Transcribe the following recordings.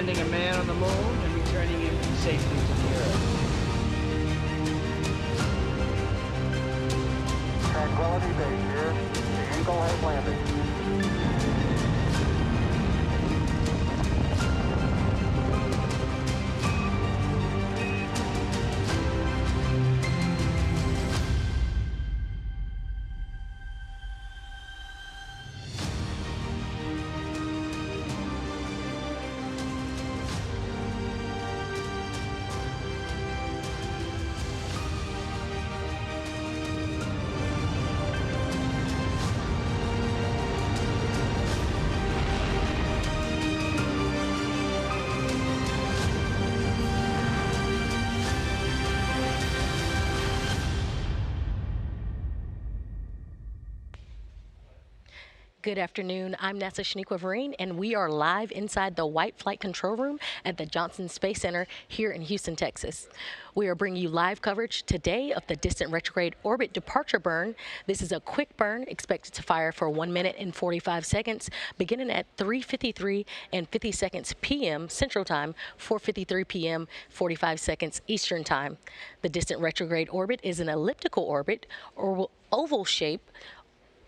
landing a man on the moon and returning him safely to the Earth. Tranquility Base here. The Eagle has landed. Good afternoon. I'm NASA Shaniqua Vereen, and we are live inside the White Flight Control Room at the Johnson Space Center here in Houston, Texas. We are bringing you live coverage today of the Distant Retrograde Orbit departure burn. This is a quick burn expected to fire for 1 minute and 45 seconds, beginning at 3:53 and 50 seconds p.m. Central Time, 4:53 p.m. 45 seconds Eastern Time. The Distant Retrograde Orbit is an elliptical orbit or oval shape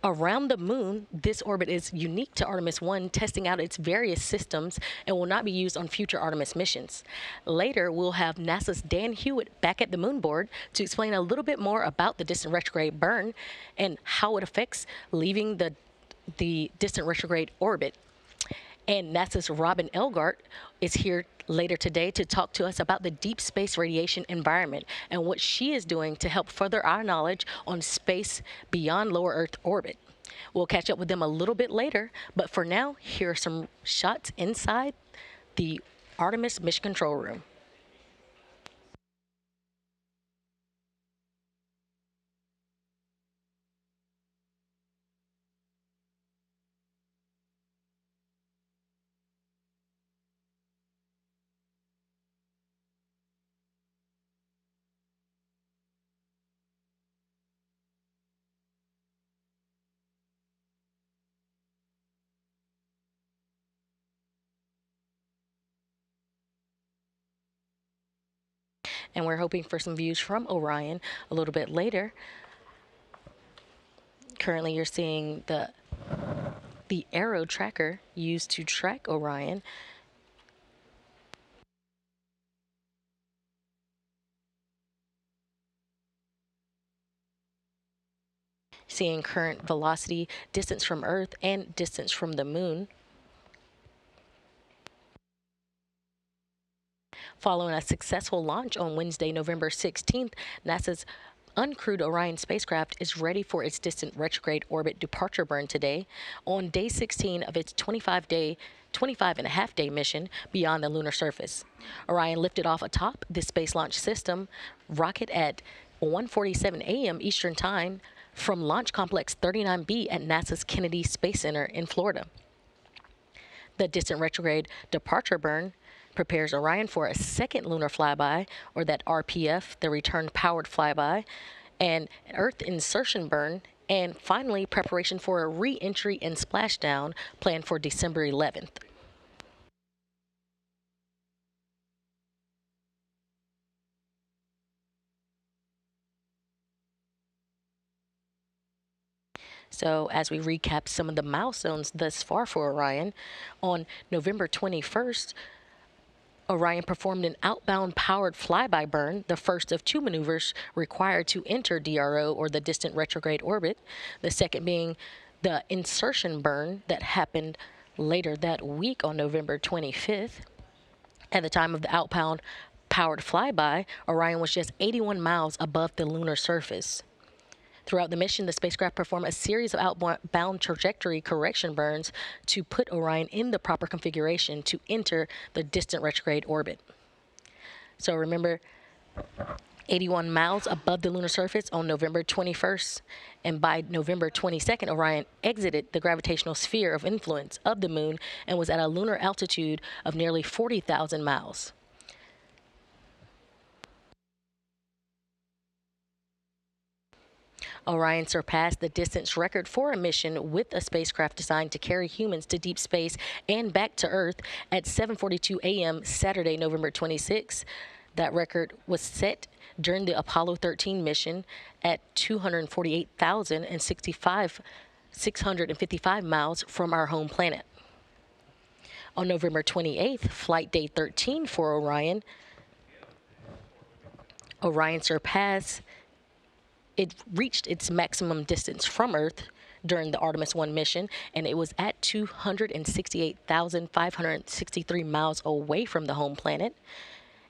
around the moon. This orbit is unique to Artemis I, testing out its various systems, and will not be used on future Artemis missions. Later, we'll have NASA's Dan Hewitt back at the moon board to explain a little bit more about the distant retrograde burn and how it affects leaving the distant retrograde orbit. And NASA's Robin Elgart is here later today to talk to us about the deep space radiation environment and what she is doing to help further our knowledge on space beyond lower Earth orbit. We'll catch up with them a little bit later, but for now, here are some shots inside the Artemis Mission Control Room. And we're hoping for some views from Orion a little bit later. Currently, you're seeing the arrow tracker used to track Orion. Seeing current velocity, distance from Earth, and distance from the moon. Following a successful launch on Wednesday, November 16th, NASA's uncrewed Orion spacecraft is ready for its distant retrograde orbit departure burn today on day 16 of its 25.5-day mission beyond the lunar surface. Orion lifted off atop the Space Launch System rocket at 1:47 a.m. Eastern Time from Launch Complex 39B at NASA's Kennedy Space Center in Florida. The distant retrograde departure burn prepares Orion for a second lunar flyby, or that RPF, the return powered flyby, and Earth insertion burn, and finally preparation for a re-entry and splashdown planned for December 11th. So as we recap some of the milestones thus far for Orion, on November 21st, Orion performed an outbound powered flyby burn, the first of two maneuvers required to enter DRO, or the distant retrograde orbit, the second being the insertion burn that happened later that week on November 25th. At the time of the outbound powered flyby, Orion was just 81 miles above the lunar surface. Throughout the mission, the spacecraft performed a series of outbound trajectory correction burns to put Orion in the proper configuration to enter the distant retrograde orbit. So remember, 81 miles above the lunar surface on November 21st, and by November 22nd, Orion exited the gravitational sphere of influence of the moon and was at a lunar altitude of nearly 40,000 miles. Orion surpassed the distance record for a mission with a spacecraft designed to carry humans to deep space and back to Earth at 7:42 a.m. Saturday, November 26. That record was set during the Apollo 13 mission at 655 miles from our home planet. On November 28th, flight day 13 for Orion, it reached its maximum distance from Earth during the Artemis I mission, and it was at 268,563 miles away from the home planet.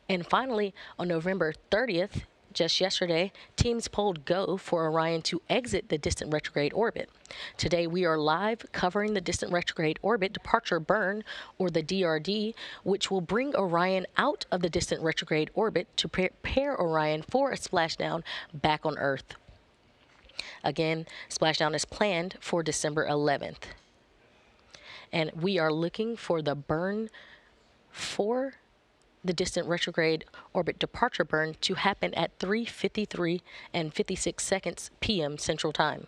And finally, on November 30th, just yesterday, teams polled go for Orion to exit the distant retrograde orbit. Today, we are live covering the distant retrograde orbit departure burn, or the DRD, which will bring Orion out of the distant retrograde orbit to prepare Orion for a splashdown back on Earth. Again, splashdown is planned for December 11th. And we are looking for the burn for the distant retrograde orbit departure burn to happen at 3:53 and 56 seconds p.m. Central Time.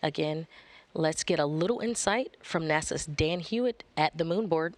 Again, let's get a little insight from NASA's Dan Hewitt at the Moonboard.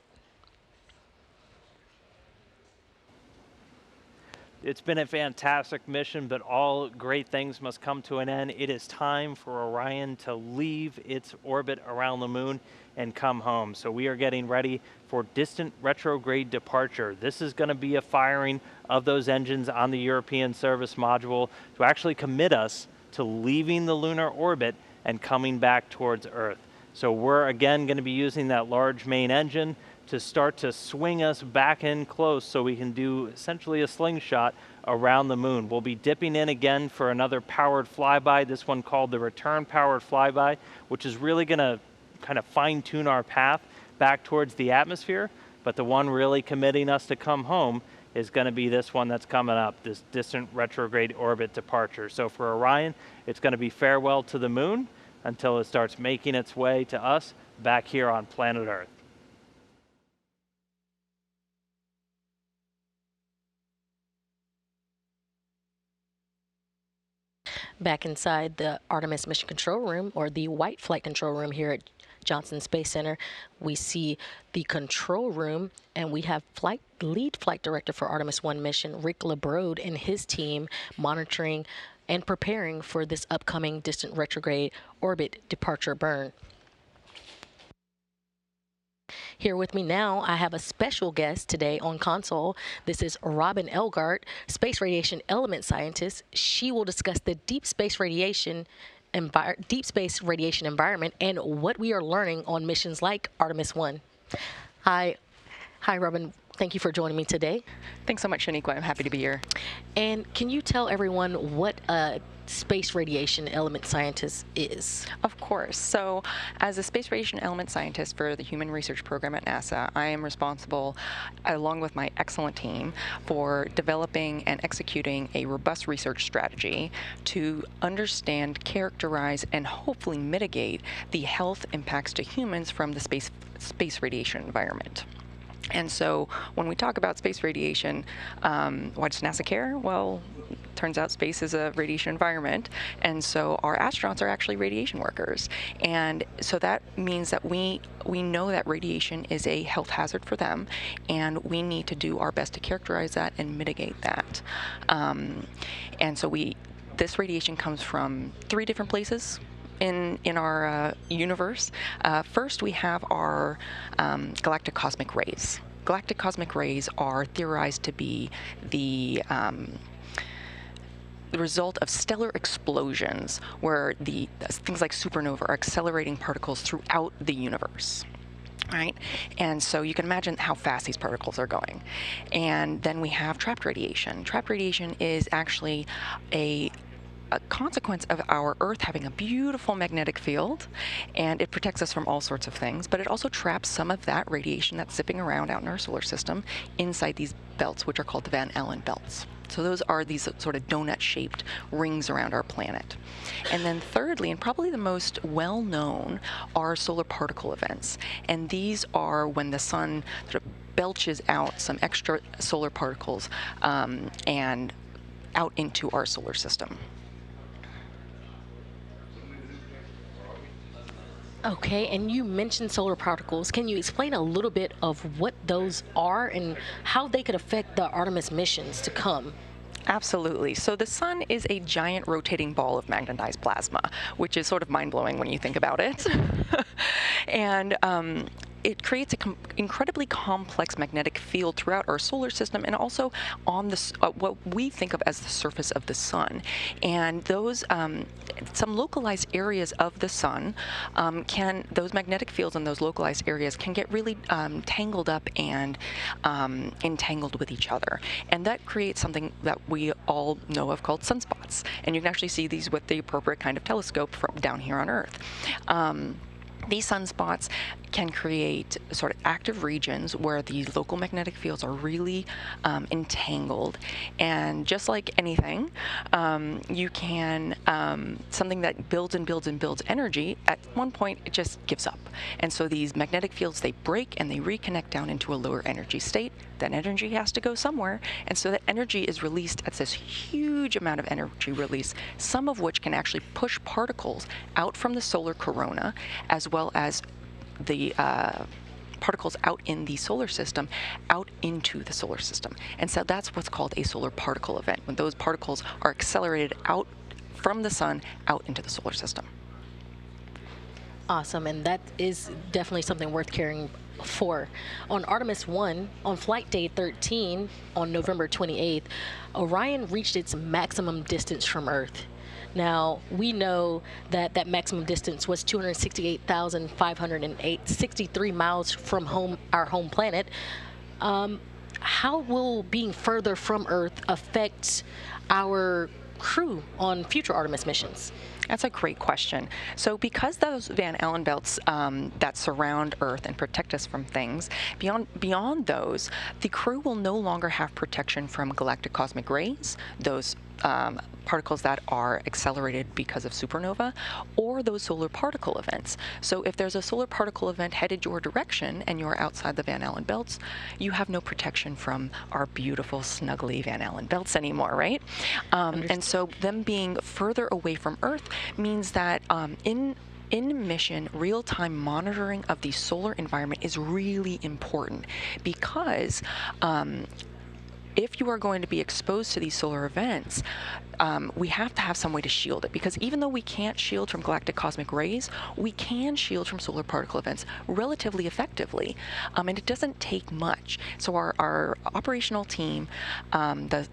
It's been a fantastic mission, but all great things must come to an end. It is time for Orion to leave its orbit around the moon and come home. So we are getting ready for distant retrograde departure. This is going to be a firing of those engines on the European service module to actually commit us to leaving the lunar orbit and coming back towards Earth. So we're again going to be using that large main engine to start to swing us back in close so we can do essentially a slingshot around the moon. We'll be dipping in again for another powered flyby, this one called the return powered flyby, which is really going to kind of fine-tune our path back towards the atmosphere, but the one really committing us to come home is going to be this one that's coming up, this distant retrograde orbit departure. So for Orion, it's going to be farewell to the moon until it starts making its way to us back here on planet Earth. Back inside the Artemis Mission Control Room, or the White Flight Control Room here at Johnson Space Center, we see the control room, and we have lead flight director for Artemis I mission, Rick LeBrode, and his team monitoring and preparing for this upcoming distant retrograde orbit departure burn. Here with me now, I have a special guest today on console. This is Robin Elgart, space radiation element scientist. She will discuss the deep space radiation environment and what we are learning on missions like Artemis I. Hi, Robin. Thank you for joining me today. Thanks so much, Shaniqua. I'm happy to be here. And can you tell everyone what a space radiation element scientist is? Of course. So as a space radiation element scientist for the Human Research Program at NASA, I am responsible, along with my excellent team, for developing and executing a robust research strategy to understand, characterize, and hopefully mitigate the health impacts to humans from the space radiation environment. And so when we talk about space radiation, why does NASA care? Well, turns out space is a radiation environment, and so our astronauts are actually radiation workers. And so that means that we know that radiation is a health hazard for them, and we need to do our best to characterize that and mitigate that. And so this radiation comes from 3 different places in our universe. First, we have our galactic cosmic rays. Galactic cosmic rays are theorized to be the result of stellar explosions, where things like supernova are accelerating particles throughout the universe. Right? And so you can imagine how fast these particles are going. And then we have trapped radiation. Trapped radiation is actually a a consequence of our Earth having a beautiful magnetic field, and it protects us from all sorts of things, but it also traps some of that radiation that's zipping around out in our solar system inside these belts, which are called the Van Allen belts. So those are these sort of donut-shaped rings around our planet. And then thirdly, and probably the most well-known, are solar particle events. And these are when the sun sort of belches out some extra solar particles and out into our solar system. Okay, and you mentioned solar particles. Can you explain a little bit of what those are and how they could affect the Artemis missions to come? Absolutely. So the sun is a giant rotating ball of magnetized plasma, which is sort of mind-blowing when you think about it. And it creates an incredibly complex magnetic field throughout our solar system and also on the, what we think of as the surface of the sun. And those, some localized areas of the sun those magnetic fields in those localized areas can get really tangled up and entangled with each other. And that creates something that we all know of called sunspots. And you can actually see these with the appropriate kind of telescope from down here on Earth. These sunspots can create sort of active regions where the local magnetic fields are really entangled. And just like anything, you can, something that builds and builds and builds energy, at one point it just gives up. And so these magnetic fields, they break and they reconnect down into a lower energy state. That energy has to go somewhere. And so that energy is released at this huge amount of energy release, some of which can actually push particles out from the solar corona, as well as the particles out in the solar system out into the solar system. And so that's what's called a solar particle event, when those particles are accelerated out from the sun out into the solar system. Awesome, and that is definitely something worth caring for. On Artemis I, on flight day 13, on November 28th, Orion reached its maximum distance from Earth. Now, we know that that maximum distance was 268,563 miles from our home planet. How will being further from Earth affect our crew on future Artemis missions? That's a great question. So because those Van Allen belts that surround Earth and protect us from things, beyond those, the crew will no longer have protection from galactic cosmic rays, those particles that are accelerated because of supernova, or those solar particle events. So if there's a solar particle event headed your direction and you're outside the Van Allen belts, you have no protection from our beautiful, snuggly Van Allen belts anymore, right? And so them being further away from Earth means that in mission, real-time monitoring of the solar environment is really important, because if you are going to be exposed to these solar events, we have to have some way to shield it, because even though we can't shield from galactic cosmic rays, we can shield from solar particle events relatively effectively, and it doesn't take much. So our operational team, the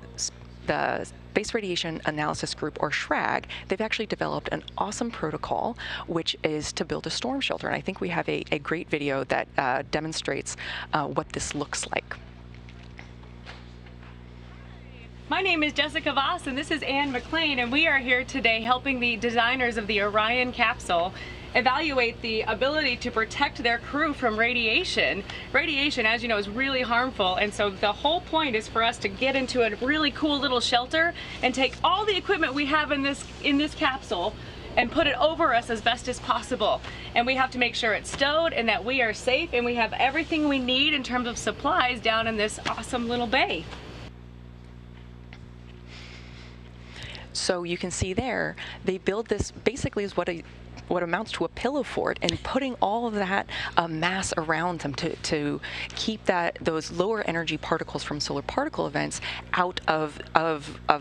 Space Radiation Analysis Group, or SRAG, they've actually developed an awesome protocol, which is to build a storm shelter. And I think we have a great video that demonstrates what this looks like. My name is Jessica Voss, and this is Ann McLean, and we are here today helping the designers of the Orion capsule evaluate the ability to protect their crew from radiation. Radiation, as you know, is really harmful, and so the whole point is for us to get into a really cool little shelter and take all the equipment we have in this capsule and put it over us as best as possible. And we have to make sure it's stowed and that we are safe and we have everything we need in terms of supplies down in this awesome little bay. So you can see there, they build this basically is what amounts to a pillow fort, and putting all of that mass around them to keep those lower energy particles from solar particle events out of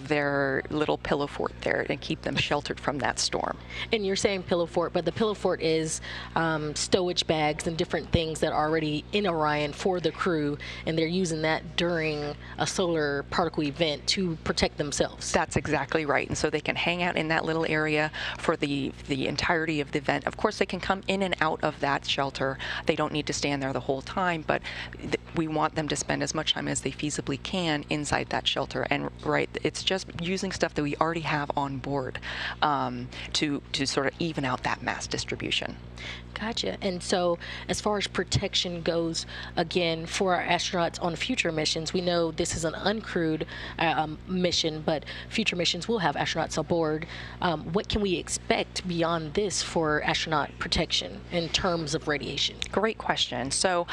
their little pillow fort there, and keep them sheltered from that storm. And you're saying pillow fort, but the pillow fort is stowage bags and different things that are already in Orion for the crew, and they're using that during a solar particle event to protect themselves. That's exactly right. And so they can hang out in that little area for the entirety of the event. Of course, they can come in and out of that shelter. They don't need to stand there the whole time, but we want them to spend as much time as they feasibly can inside that shelter. And right, it's just using stuff that we already have on board to sort of even out that mass distribution. Gotcha. And so, as far as protection goes, again, for our astronauts on future missions, we know this is an uncrewed mission, but future missions will have astronauts aboard. What can we expect beyond this for astronaut protection in terms of radiation? Great question. So,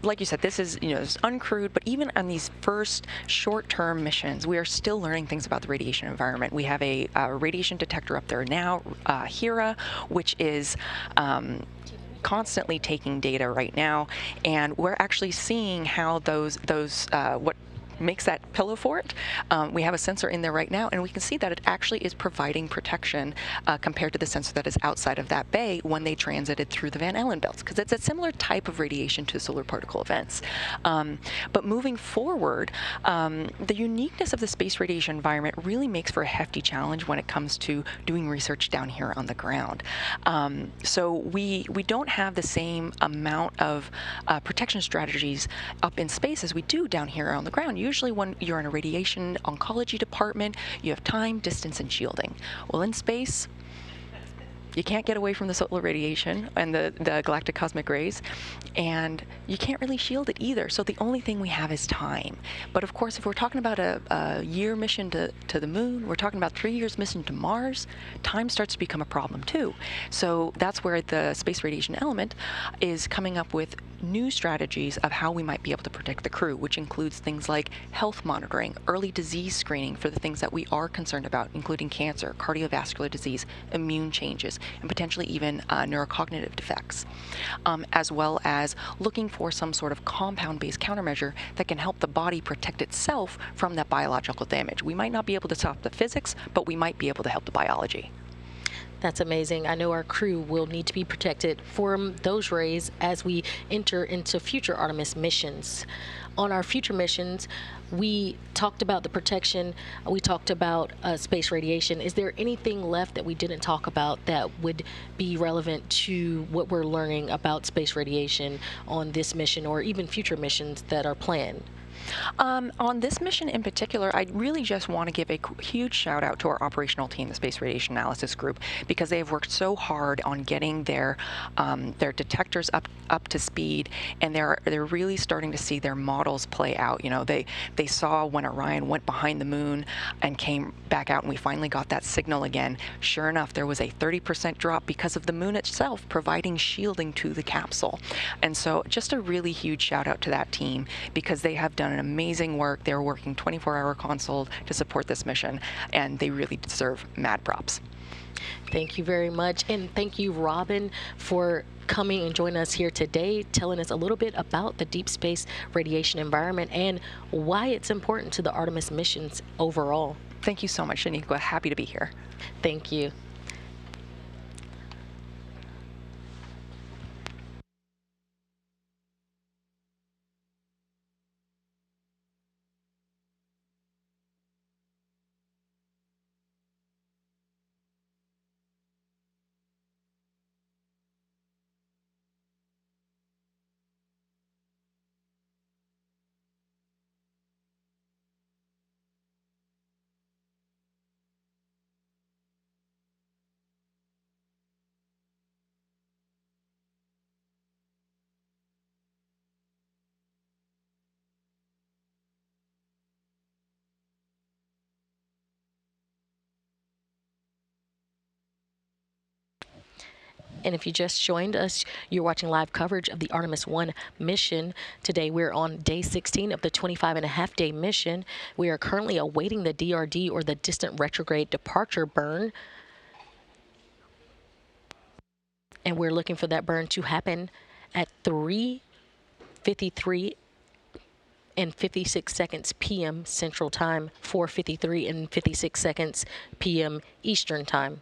like you said, this is, it's uncrewed, but even on these first short-term missions, we are still learning things about the radiation environment. We have a radiation detector up there now, HERA, which is constantly taking data right now, and we're actually seeing how what makes that pillow fort. We have a sensor in there right now, and we can see that it actually is providing protection compared to the sensor that is outside of that bay when they transited through the Van Allen belts, because it's a similar type of radiation to solar particle events. But moving forward, the uniqueness of the space radiation environment really makes for a hefty challenge when it comes to doing research down here on the ground. So we don't have the same amount of protection strategies up in space as we do down here on the ground. Usually when you're in a radiation oncology department, you have time, distance, and shielding. Well, in space, you can't get away from the solar radiation and the galactic cosmic rays, and you can't really shield it either. So the only thing we have is time. But of course, if we're talking about a year mission to the moon, we're talking about 3 years mission to Mars, time starts to become a problem too. So that's where the space radiation element is coming up with new strategies of how we might be able to protect the crew, which includes things like health monitoring, early disease screening for the things that we are concerned about, including cancer, cardiovascular disease, immune changes, and potentially even neurocognitive defects, as well as looking for some sort of compound-based countermeasure that can help the body protect itself from that biological damage. We might not be able to stop the physics, but we might be able to help the biology. That's amazing. I know our crew will need to be protected from those rays as we enter into future Artemis missions. On our future missions, we talked about the protection, we talked about space radiation. Is there anything left that we didn't talk about that would be relevant to what we're learning about space radiation on this mission or even future missions that are planned? On this mission in particular, I really just want to give a huge shout out to our operational team, the Space Radiation Analysis Group, because they have worked so hard on getting their detectors up to speed, and they're really starting to see their models play out. They saw when Orion went behind the moon and came back out, and we finally got that signal again. Sure enough, there was a 30% drop because of the moon itself providing shielding to the capsule. And so just a really huge shout out to that team, because they have done an amazing work. They're working 24-hour console to support this mission, and they really deserve mad props. Thank you very much, and thank you, Robin, for coming and joining us here today, telling us a little bit about the deep space radiation environment and why it's important to the Artemis missions overall. Thank you so much, Shaniqua. Happy to be here. Thank you. And if you just joined us, you're watching live coverage of the Artemis I mission. Today, we're on day 16 of the 25-and-a-half-day mission. We are currently awaiting the DRD, or the distant retrograde departure burn. And we're looking for that burn to happen at 3:53 and 56 seconds p.m. Central Time, 4:53 and 56 seconds p.m. Eastern Time.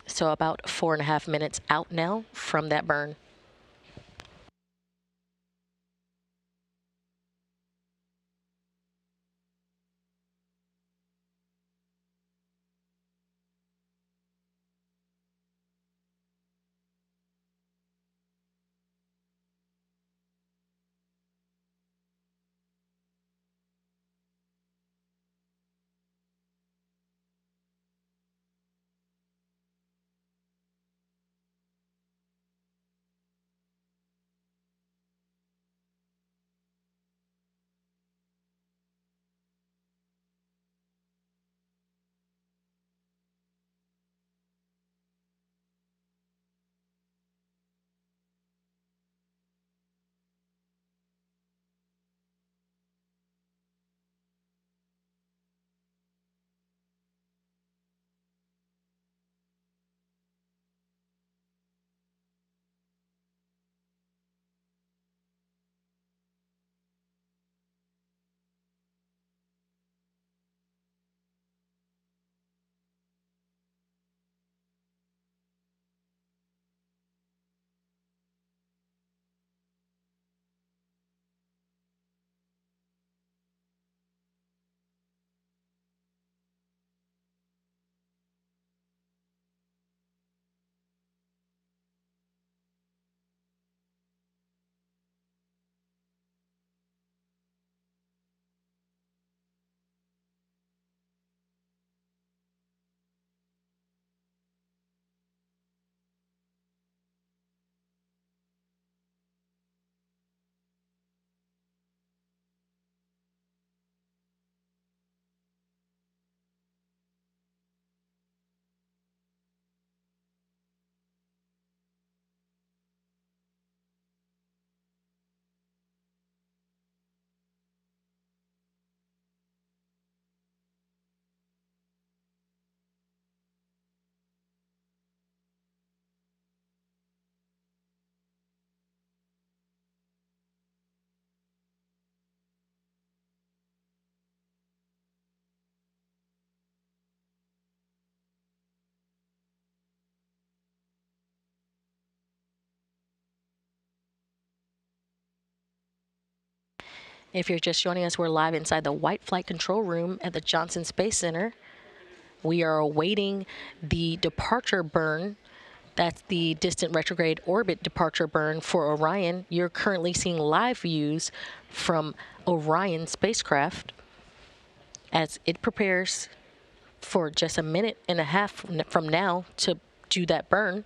So about 4.5 minutes out now from that burn. If you're just joining us, we're live inside the White Flight Control Room at the Johnson Space Center. We are awaiting the departure burn. That's the distant retrograde orbit departure burn for Orion. You're currently seeing live views from Orion spacecraft as it prepares for just a minute and a half from now to do that burn.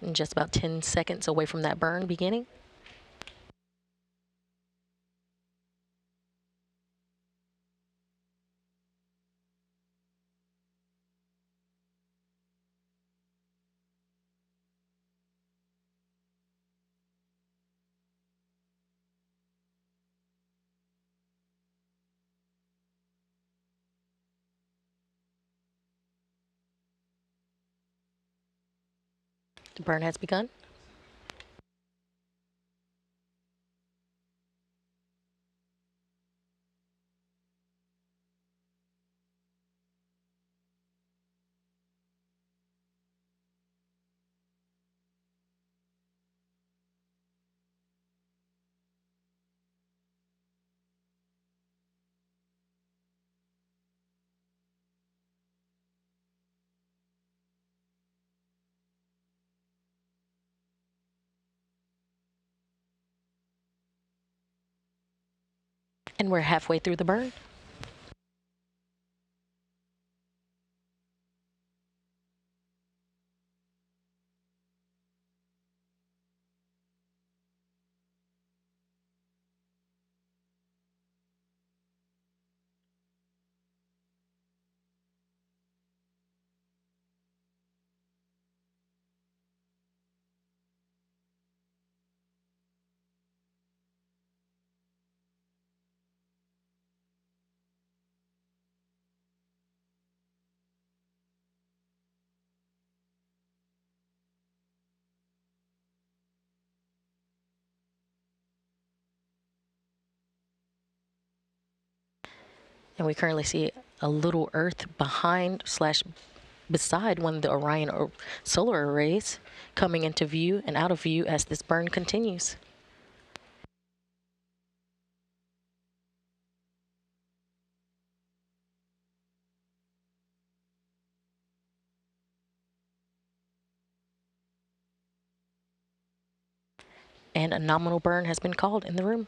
And just about 10 seconds away from that burn beginning. The burn has begun. And we're halfway through the burn. And we currently see a little Earth behind / beside one of the Orion solar arrays coming into view and out of view as this burn continues. And a nominal burn has been called in the room.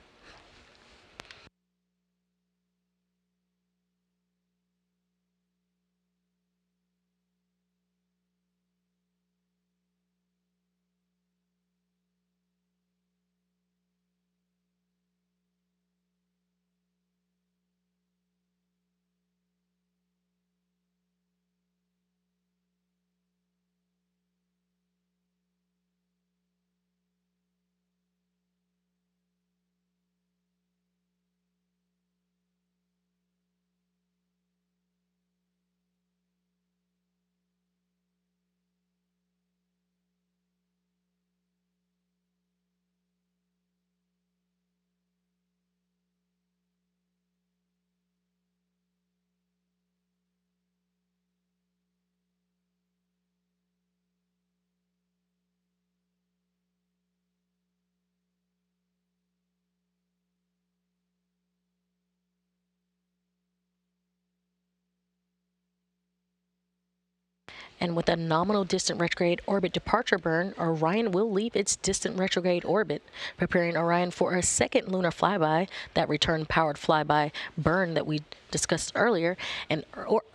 And with a nominal distant retrograde orbit departure burn, Orion will leave its distant retrograde orbit, preparing Orion for a second lunar flyby, that return-powered flyby burn that we discussed earlier, an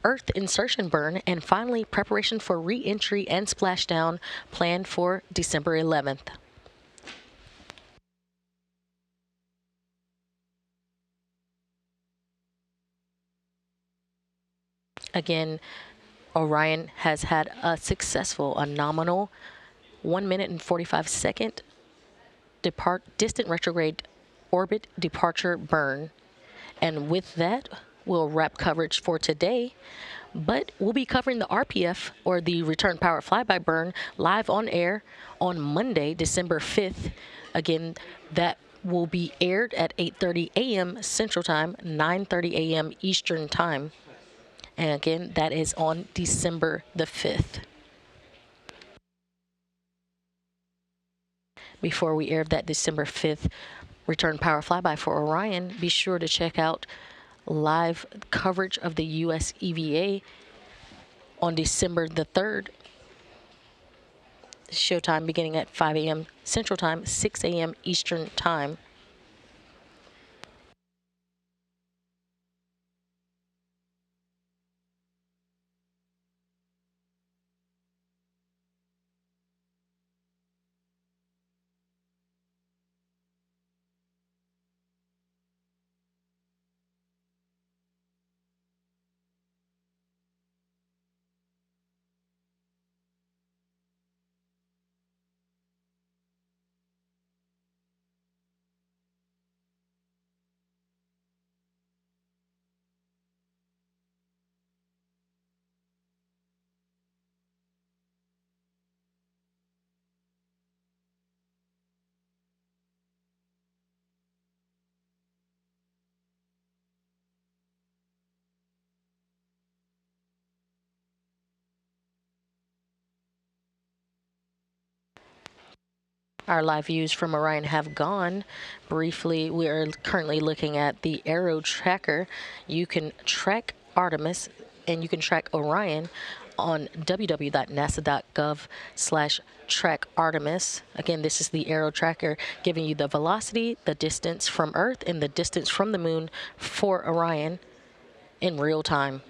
Earth insertion burn, and finally preparation for re-entry and splashdown planned for December 11th. Again, Orion has had a nominal 1 minute and 45-second distant retrograde orbit departure burn. And with that, we'll wrap coverage for today. But we'll be covering the RPF, or the return power flyby burn, live on air on Monday, December 5th. Again, that will be aired at 8:30 a.m. Central Time, 9:30 a.m. Eastern Time. And again, that is on December the 5th. Before we air that December 5th return power flyby for Orion, be sure to check out live coverage of the U.S. EVA on December the 3rd. Showtime beginning at 5 a.m. Central Time, 6 a.m. Eastern Time. Our live views from Orion have gone. Briefly, we are currently looking at the Aero Tracker. You can track Artemis and you can track Orion on www.nasa.gov/track-Artemis. Again, this is the Aero Tracker, giving you the velocity, the distance from Earth, and the distance from the Moon for Orion in real time.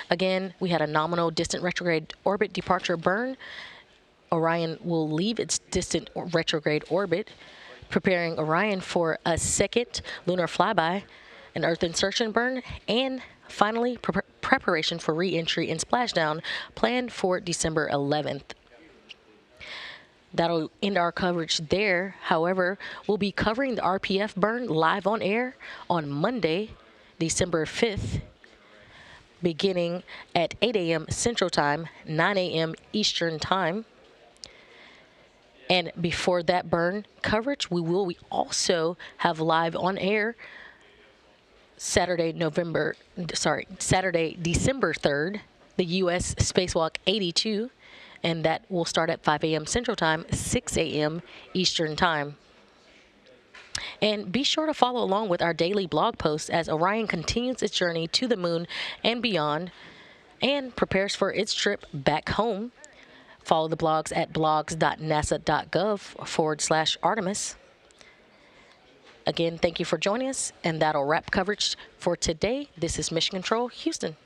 Again, we had a nominal distant retrograde orbit departure burn. Orion will leave its distant retrograde orbit, preparing Orion for a second lunar flyby, an Earth insertion burn, and finally preparation for re-entry and splashdown planned for December 11th. That'll end our coverage there. However, we'll be covering the RPF burn live on air on Monday, December 5th, beginning at 8 a.m. Central Time, 9 a.m. Eastern Time. And before that burn coverage, we also have live on air Saturday, December 3rd, the U.S. Spacewalk 82, and that will start at 5 a.m. Central Time, 6 a.m. Eastern Time. And be sure to follow along with our daily blog posts as Orion continues its journey to the Moon and beyond and prepares for its trip back home. Follow the blogs at blogs.nasa.gov/Artemis. Again, thank you for joining us, and that'll wrap coverage for today. This is Mission Control, Houston.